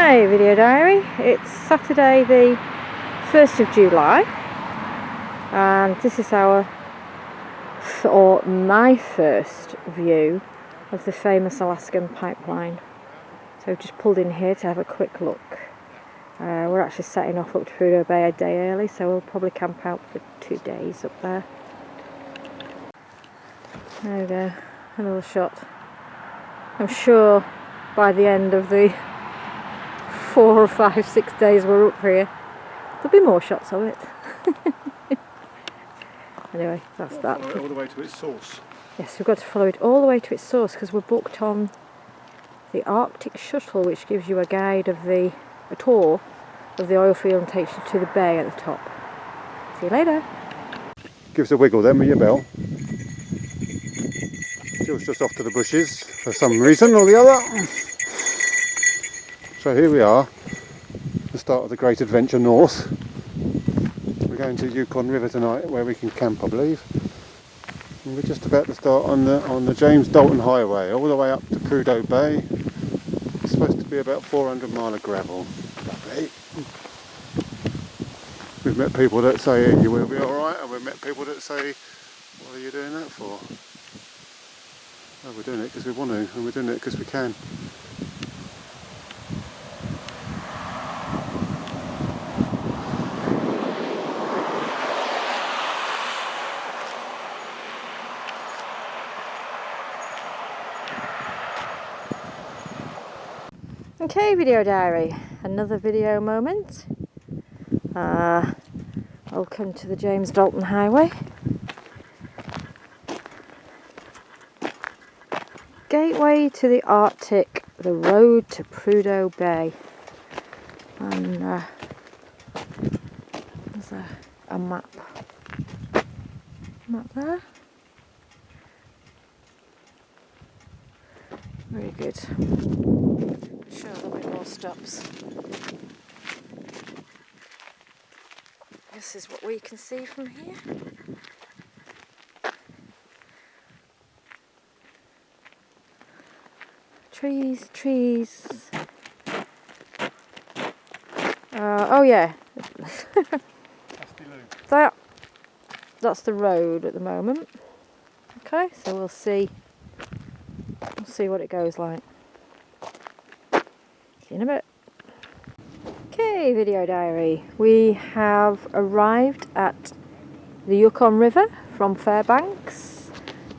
Okay, video diary. It's Saturday the 1st of July and this is my first view of the famous Alaskan pipeline. So we've just pulled in here to have a quick look. We're actually setting off up to Prudhoe Bay a day early, so we'll probably camp out for 2 days up there. There we go, another shot. I'm sure by the end of the 4 or 5, 6 days we're up here, there'll be more shots of it. Anyway, that's that. Follow it all the way to its source. Yes, we've got to follow it all the way to its source because we're booked on the Arctic Shuttle, which gives you a tour of the oil field and takes you to the bay at the top. See you later. Give us a wiggle then with your bell. Jill's just off to the bushes for some reason or the other. So here we are, the start of the great adventure north. We're going to Yukon River tonight where we can camp, I believe. And we're just about to start on the James Dalton Highway all the way up to Prudhoe Bay. It's supposed to be about 400 mile of gravel. Lovely. We've met people that say you will be alright, and we've met people that say, what are you doing that for? Oh, we're doing it because we want to, and we're doing it because we can. Okay, video diary, another video moment. Welcome to the James Dalton Highway. Gateway to the Arctic, the road to Prudhoe Bay. And there's a map there. Very good. Sure, there'll be more stops. This is what we can see from here. Trees. Oh yeah. That's the road at the moment. Okay, so we'll see what it goes like. See you in a bit. Okay, video diary. We have arrived at the Yukon River from Fairbanks,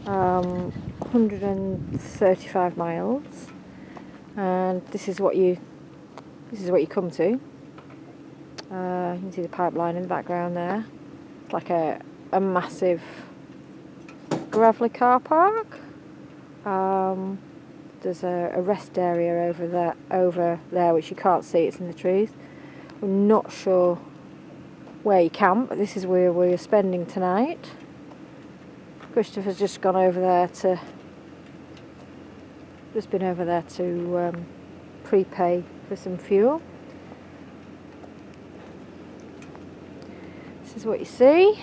135 miles, and this is what you come to. You can see the pipeline in the background there. It's like a massive gravelly car park. There's a rest area over there which you can't see, it's in the trees. We're not sure where you camp, but this is where we're spending tonight. Christopher's just been over there to prepay for some fuel. This is what you see.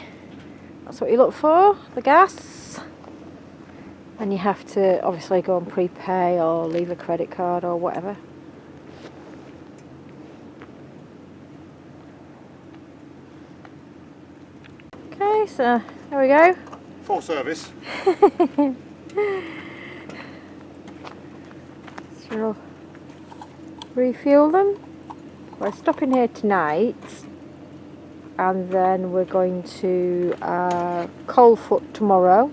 That's what you look for, the gas. And you have to obviously go and prepay or leave a credit card or whatever. Okay, so there we go. Full service. So we'll refuel them. We're stopping here tonight and then we're going to Coalfoot tomorrow.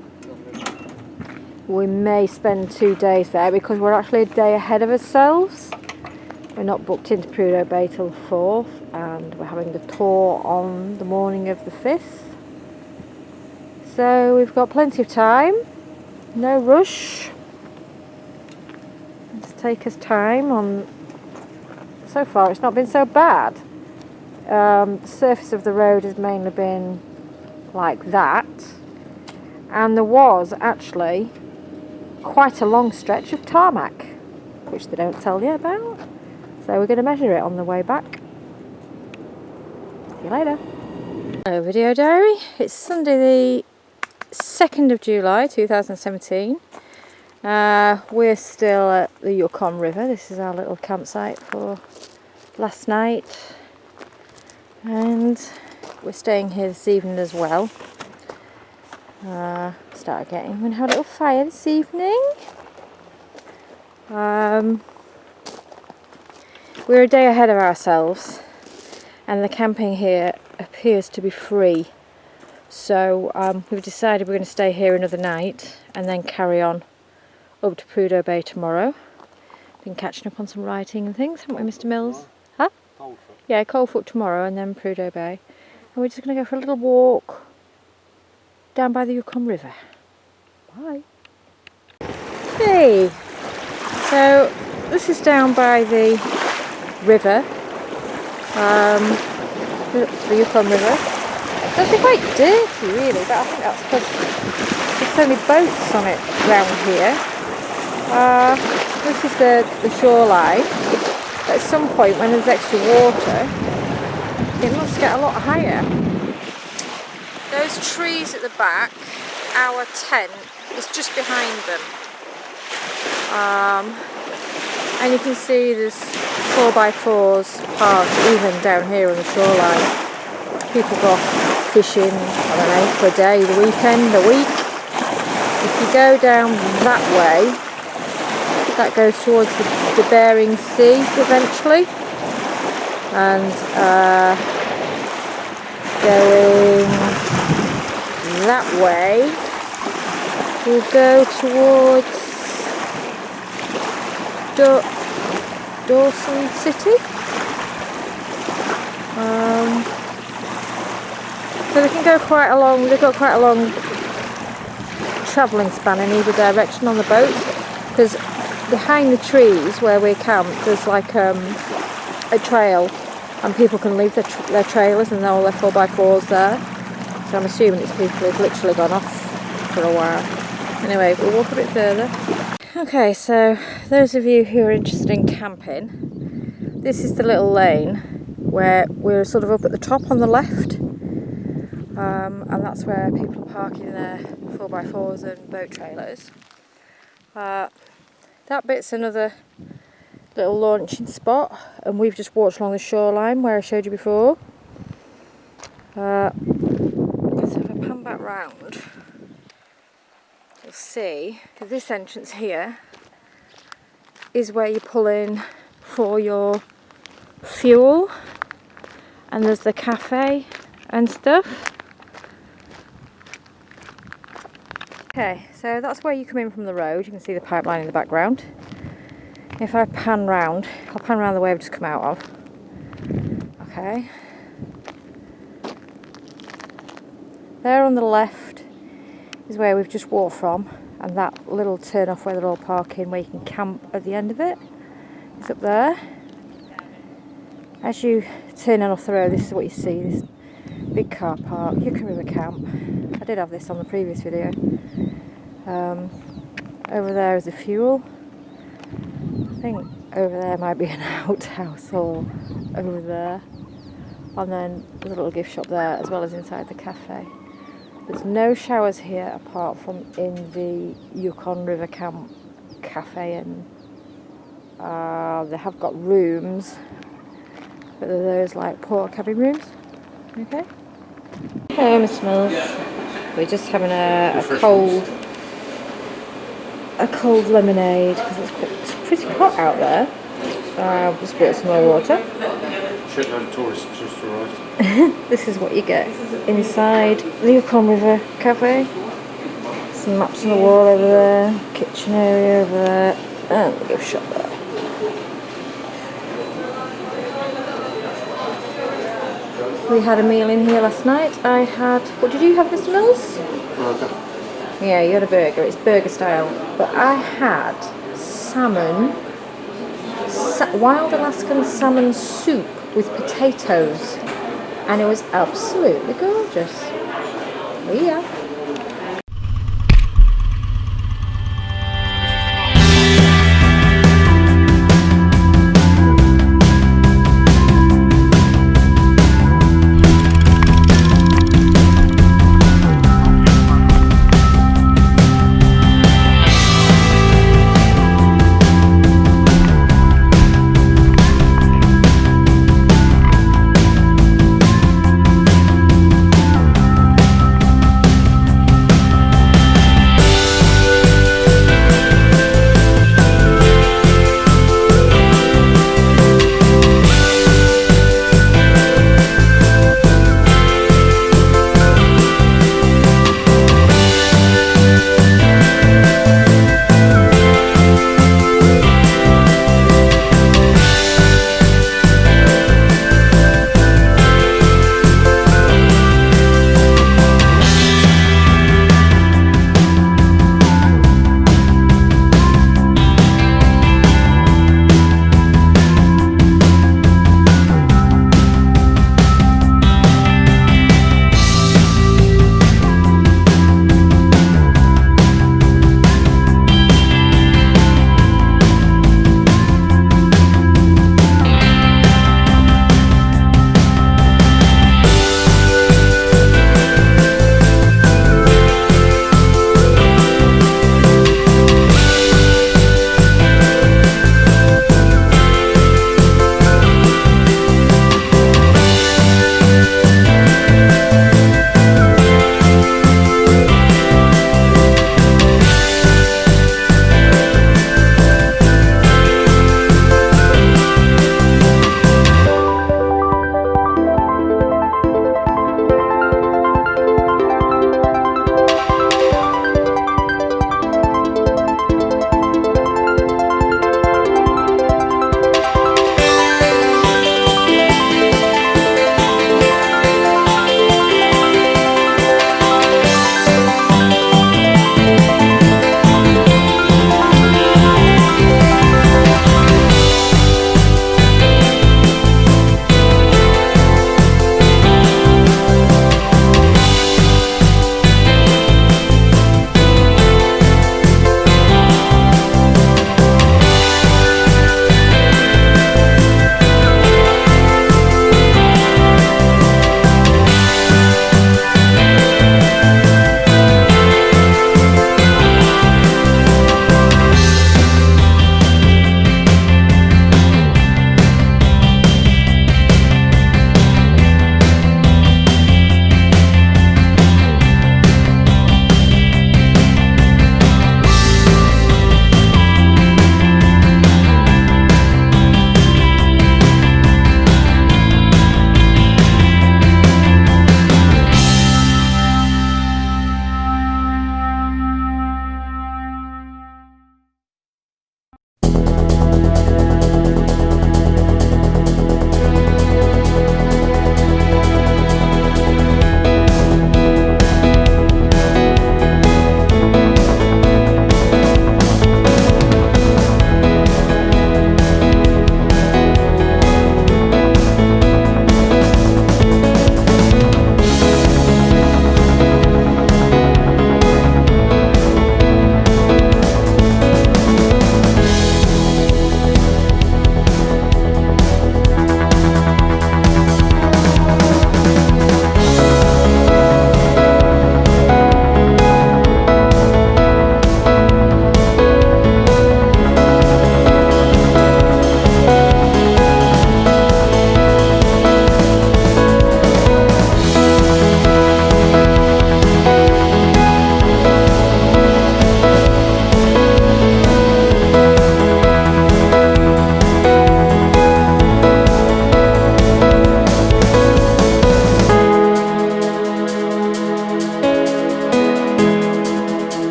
We may spend 2 days there because we're actually a day ahead of ourselves. We're not booked into Prudhoe Bay till the 4th and we're having the tour on the morning of the 5th. So we've got plenty of time, no rush. Let's take us time on. So far it's not been so bad. The surface of the road has mainly been like that, and there was actually quite a long stretch of tarmac, which they don't tell you about. So we're going to measure it on the way back. See you later. Hello, video diary. It's Sunday the 2nd of July 2017. We're still at the Yukon River. This is our little campsite for last night, and we're staying here this evening as well. We're going to have a little fire this evening. We're a day ahead of ourselves, and the camping here appears to be free. So we've decided we're going to stay here another night and then carry on up to Prudhoe Bay tomorrow. Been catching up on some writing and things, haven't we, Mr. Mills? Huh? Coldfoot. Yeah, Coldfoot tomorrow and then Prudhoe Bay. And we're just going to go for a little walk down by the Yukon River. Bye. Hey, so this is down by the river, the Yukon River. It's actually quite dirty really, but I think that's because there's so many boats on it around here. This is the shoreline. At some point when there's extra water, it must get a lot higher. Those trees at the back, our tent is just behind them. And you can see there's 4x4s parked even down here on the shoreline. People go off fishing, I don't know, for a day, the weekend, a week. If you go down that way, that goes towards the Bering Sea eventually. And going that way, we'll go towards Dawson City. So they can go quite a long, they've got quite a long travelling span in either direction on the boat, because behind the trees where we camp there's like a trail, and people can leave their trailers and all their 4x4s there. So I'm assuming it's people who've literally gone off for a while. Anyway, we'll walk a bit further. Okay, so those of you who are interested in camping, this is the little lane where we're sort of up at the top on the left, and that's where people are parking their 4x4s and boat trailers. That bit's another little launching spot, and we've just walked along the shoreline where I showed you before. So if I pan back round, you'll see that this entrance here is where you pull in for your fuel, and there's the cafe and stuff. Okay, so that's where you come in from the road. You can see the pipeline in the background. If I pan round, I'll pan round the way I've just come out of. Okay. There on the left is where we've just walked from, and that little turn off where they're all parking, where you can camp at the end of it, is up there. As you turn in off the road, this is what you see, this big car park, Yukon River Camp. I did have this on the previous video. Over there is the fuel. I think over there might be an outhouse, or over there. And then there's a little gift shop there, as well as inside the cafe. There's no showers here apart from in the Yukon River Camp cafe, and they have got rooms, but they're those like porta cabin rooms. Okay. Hello, Mr. Mills. We're just having a cold lemonade because it's pretty hot out there. Just bought some more water. Shitload of tourists just arrived. This is what you get inside the Yukon River Cafe. Some maps on the wall over there, kitchen area over there, and the gift shop there. We had a meal in here last night. I had, what did you have, Mr. Mills? Burger. Yeah, you had a burger. It's burger style. But I had salmon, wild Alaskan salmon soup with potatoes, and it was absolutely gorgeous. Yeah.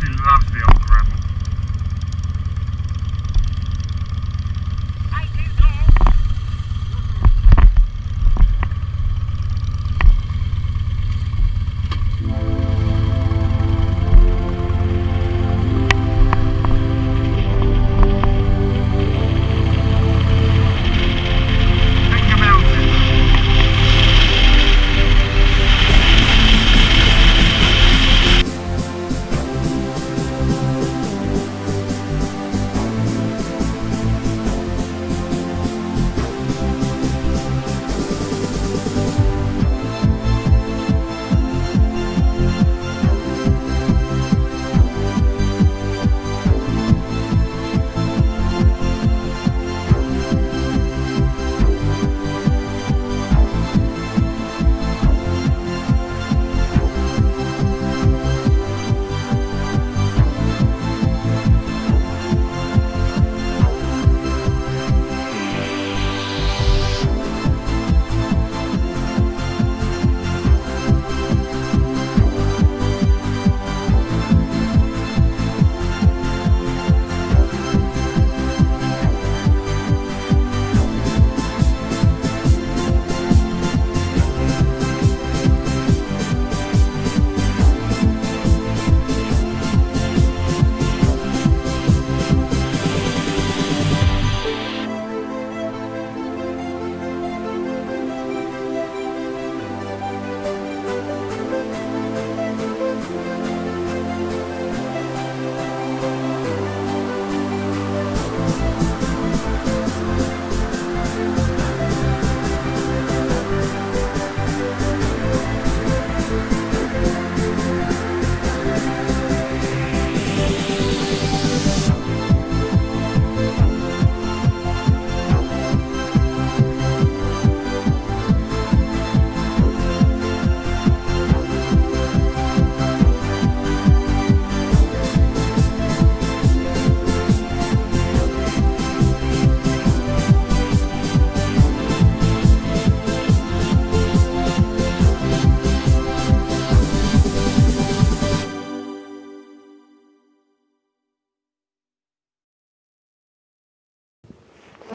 He loves the old gravel.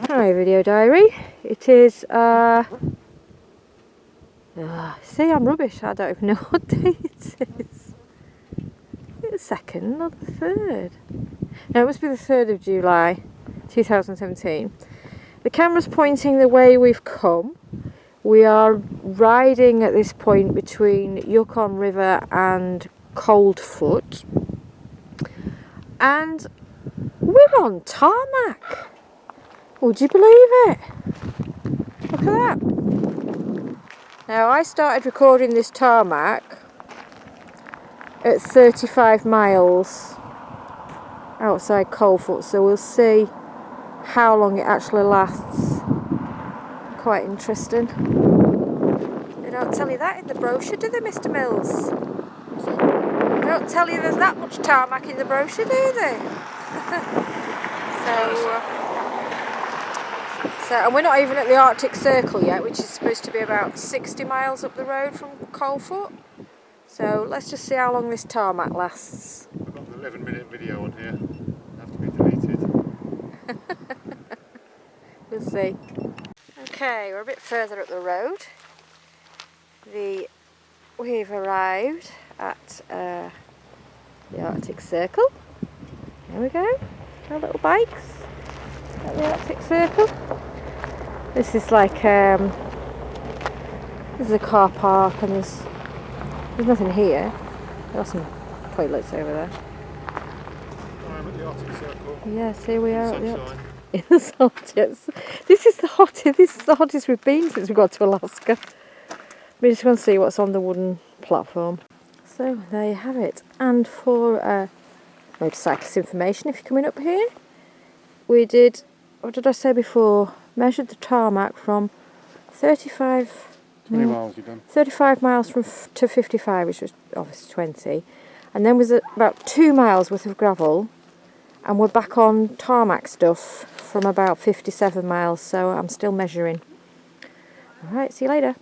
Hi video diary. It is see, I'm rubbish, I don't even know what day it is. Is it the 2nd or the 3rd? No, it must be the 3rd of July 2017. The camera's pointing the way we've come. We are riding at this point between Yukon River and Coldfoot, and we're on tarmac. Would you believe it? Look at that. Now, I started recording this tarmac at 35 miles outside Coldfoot, so we'll see how long it actually lasts. Quite interesting. They don't tell you that in the brochure, do they, Mr. Mills? They don't tell you there's that much tarmac in the brochure, do they? And we're not even at the Arctic Circle yet, which is supposed to be about 60 miles up the road from Coldfoot. So let's just see how long this tarmac lasts. I've got an 11-minute video on here. Have to be deleted. We'll see. Okay, we're a bit further up the road. We've arrived at the Arctic Circle. There we go. Our little bikes at the Arctic Circle. This is like this is a car park, and there's nothing here. There are some toilets over there. I'm at the Arctic Circle. Yes, here we are at the Sunshine. in the sun. Yes. This is the hottest we've been since we got to Alaska. We just want to see what's on the wooden platform. So there you have it. And for motorcyclist information, if you're coming up here, we did, what did I say before? Measured the tarmac from 35 miles you've done. 35 miles to 55, which was obviously 20. And then was about 2 miles worth of gravel. And we're back on tarmac stuff from about 57 miles, so I'm still measuring. Alright, see you later.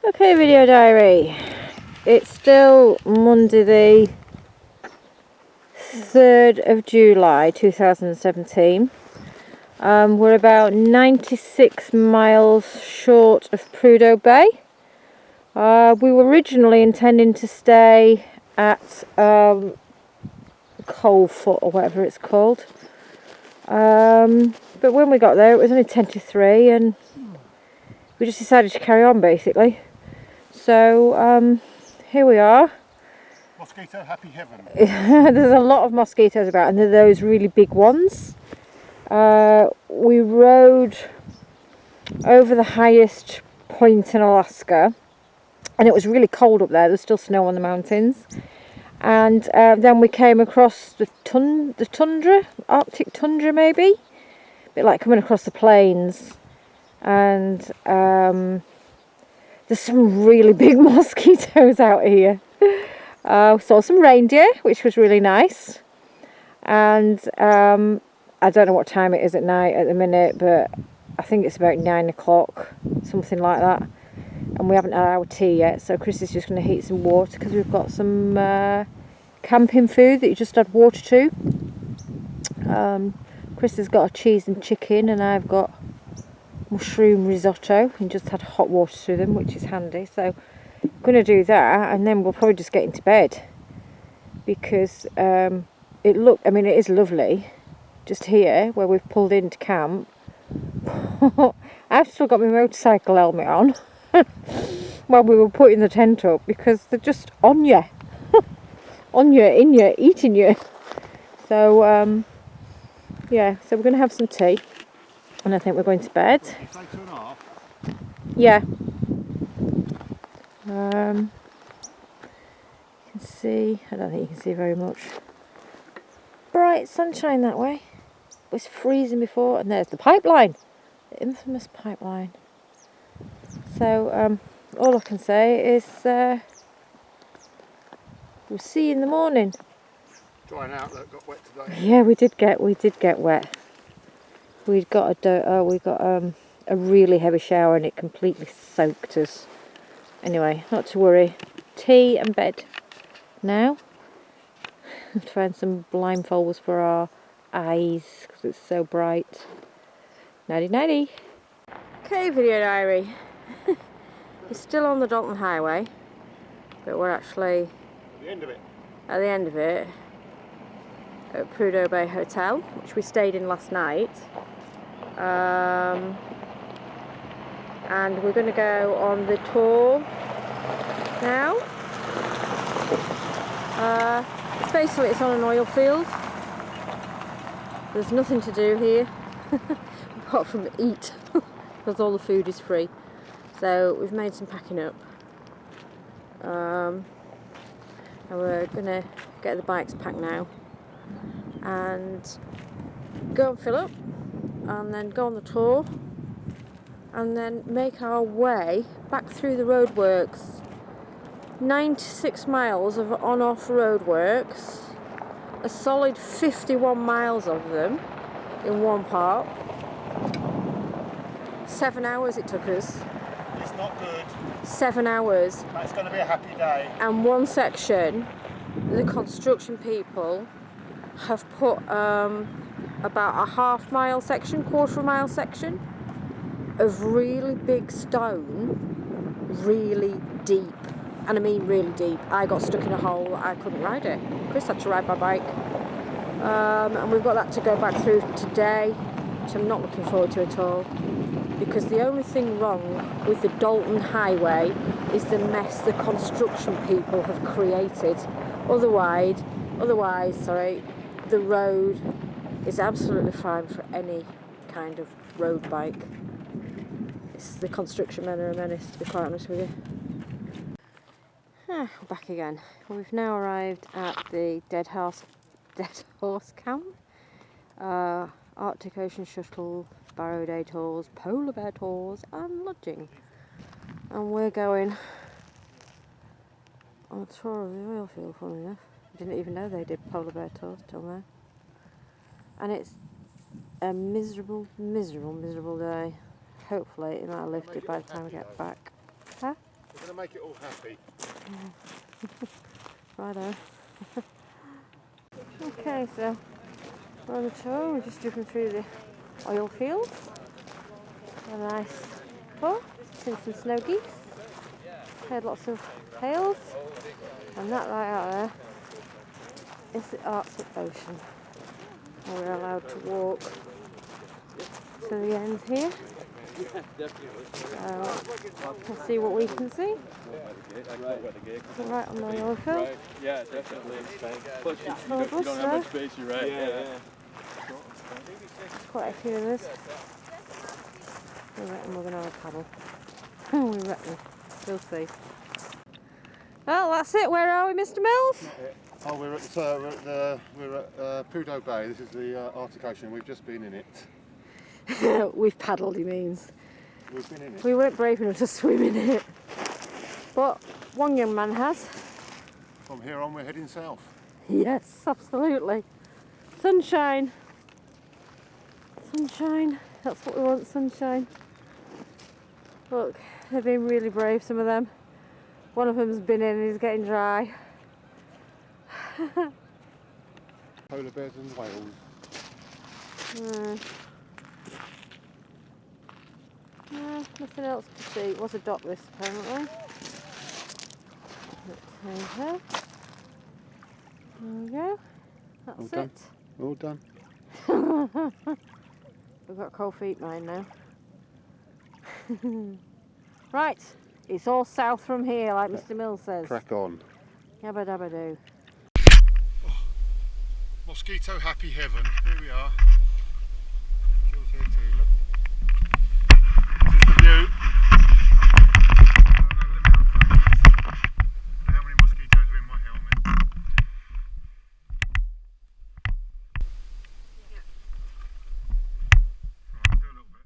Okay, video diary. It's still Monday the 3rd of July 2017. We're about 96 miles short of Prudhoe Bay. We were originally intending to stay at Coalfoot or whatever it's called. But when we got there it was only 10 to 3 and we just decided to carry on basically. So here we are. Mosquito happy heaven. There's a lot of mosquitoes about and they're those really big ones. We rode over the highest point in Alaska and it was really cold up there. There's still snow on the mountains. And then we came across the tundra, Arctic tundra maybe, a bit like coming across the plains. And there's some really big mosquitoes out here. Saw some reindeer, which was really nice. And I don't know what time it is at night at the minute, but I think it's about 9 o'clock, something like that. And we haven't had our tea yet, so Chris is just going to heat some water because we've got some camping food that you just add water to. Chris has got a cheese and chicken and I've got mushroom risotto and just had hot water through them, which is handy. So I'm going to do that and then we'll probably just get into bed because it is lovely just here where we've pulled into camp. I've still got my motorcycle helmet on while we were putting the tent up because they're just on you, on you, in you, eating you. So yeah, so we're going to have some tea and I think we're going to bed. You say 2.5? Yeah. You can see, I don't think you can see very much. Bright sunshine that way. It was freezing before and there's the pipeline. The infamous pipeline. So all I can say is we'll see you in the morning. Drying out, that got wet today. Yeah, we did get wet. We got a really heavy shower and it completely soaked us. Anyway, not to worry. Tea and bed now. Have to find some blindfolds for our eyes because it's so bright. Nighty nighty. Okay, video diary. We're still on the Dalton Highway, but we're actually At the end of it. At the end of it at Prudhoe Bay Hotel, which we stayed in last night. And we're going to go on the tour now. It's on an oil field. There's nothing to do here apart from eat because all the food is free. So we've made some packing up. And we're going to get the bikes packed now and go and fill up and then go on the tour and then make our way back through the roadworks. 96 miles of on-off roadworks, a solid 51 miles of them in one part. 7 hours it took us. It's not good. 7 hours. But it's going to be a happy day. And one section, the construction people have put about a half-mile section, quarter-mile section of really big stone, really deep. And I mean really deep. I got stuck in a hole, I couldn't ride it. Chris had to ride my bike. And we've got that to go back through today, which I'm not looking forward to at all. Because the only thing wrong with the Dalton Highway is the mess the construction people have created. Otherwise, the road is absolutely fine for any kind of road bike. It's the construction men are a menace, to be quite honest with you. Back again. We've now arrived at the Dead Horse Camp. Arctic Ocean Shuttle, Barrow Day tours, polar bear tours and lodging. And we're going on a tour of the oil field, funnily enough. I didn't even know they did polar bear tours till now. And it's a miserable day. Hopefully it might have lifted by the time we get back. Huh? We're going to make it all happy. Righto. Okay, so we're on the tour. We're just driven through the oil fields. A nice tour. Seen some snow geese. Heard lots of hails. And that right out there is the Arctic Ocean. And we're allowed to walk to the end here. Let's see what we can see. Right on the oil field. Yeah, definitely. Plus you don't have much space, you're right. Yeah. There's quite a few of us. We reckon we're going to have a paddle. We reckon. We'll see. Well, that's it. Where are we, Mr. Mills? Oh, we're at Pudo Bay. This is the Arctic Ocean. We've just been in it. We've paddled, he means. We've been in it. We weren't brave enough to swim in it. But one young man has. From here on, we're heading south. Yes, absolutely. Sunshine. Sunshine. That's what we want, sunshine. Look, they've been really brave, some of them. One of them's been in and he's getting dry. Polar bears and whales. No, nothing else to see. It was a dock this apparently. Let's see here. There we go. That's All it. All done. We've got cold feet mine now. Right, it's all south from here, like Mr. Mills says. Crack on. Yabba dabba do. Mosquito happy heaven. Here we are. Jill's here too, look. This is the view. How many mosquitoes are in my helmet? Right, do a little bit.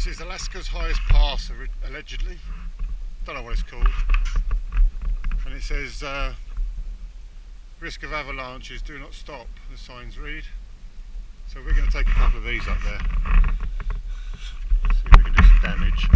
This is Alaska's highest pass, allegedly. Don't know what it's called. And it says, risk of avalanches, do not stop, the signs read. So we're going to take a couple of these up there. See if we can do some damage.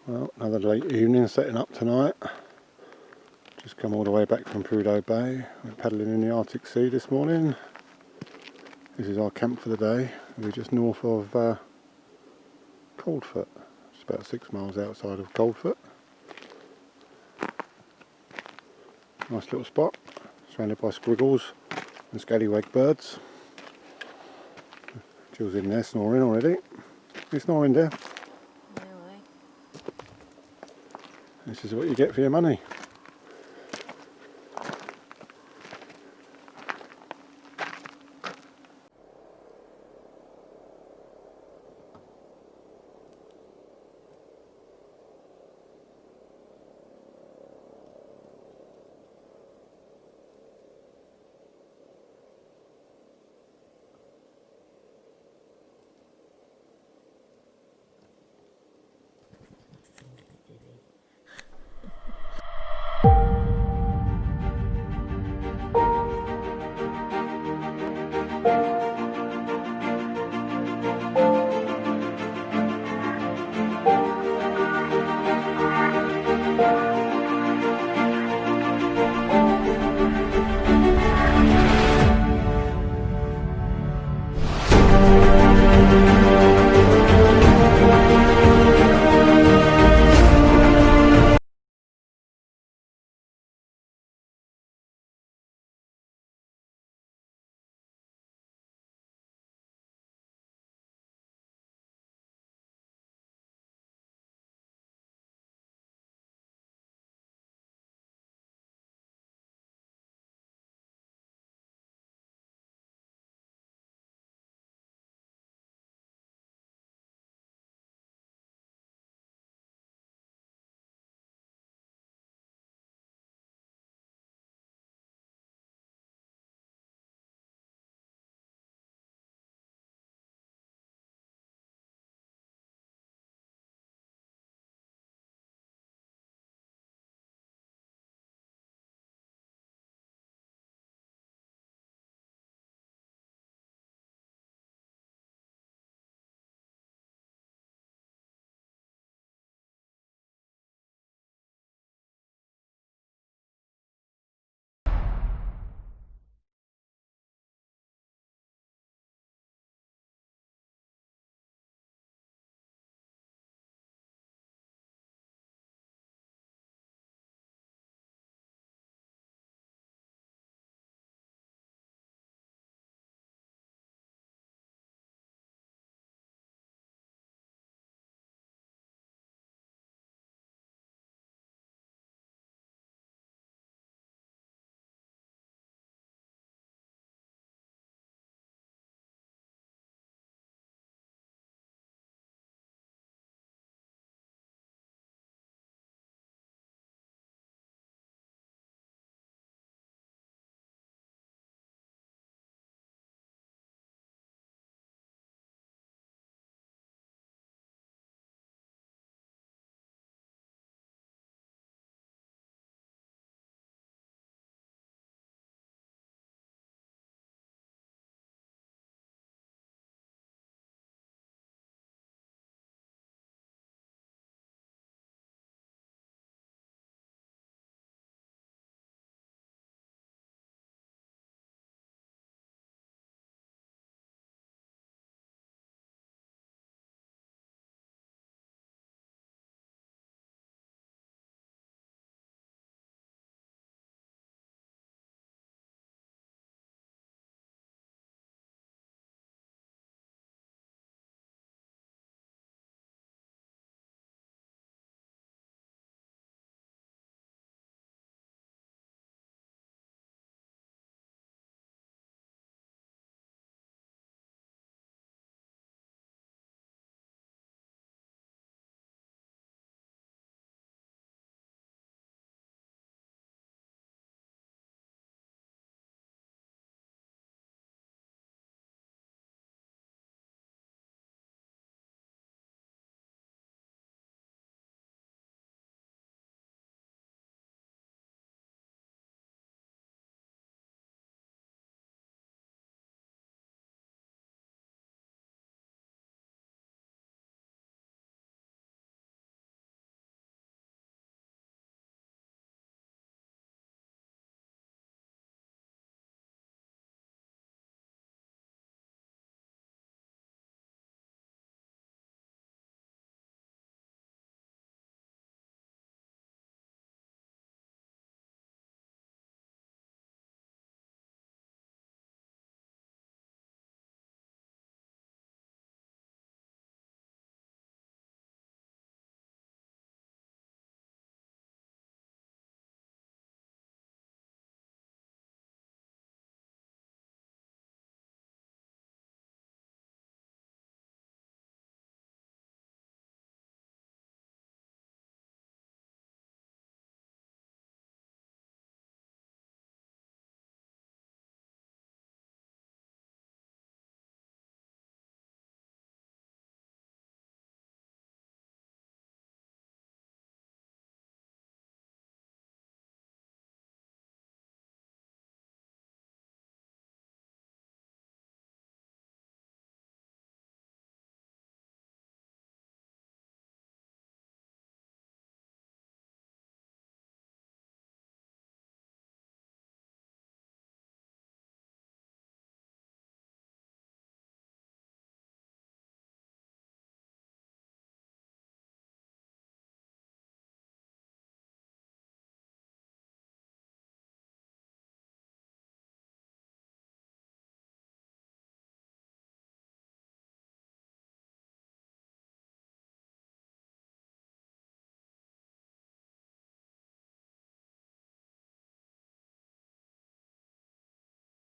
Well, another late evening setting up tonight. Just come all the way back from Prudhoe Bay. We're paddling in the Arctic Sea this morning. This is our camp for the day. We're just north of Coldfoot. It's about 6 miles outside of Coldfoot. Nice little spot, surrounded by squiggles and scallywag birds. Jill's in there snoring already. You snoring there? Really? This is what you get for your money.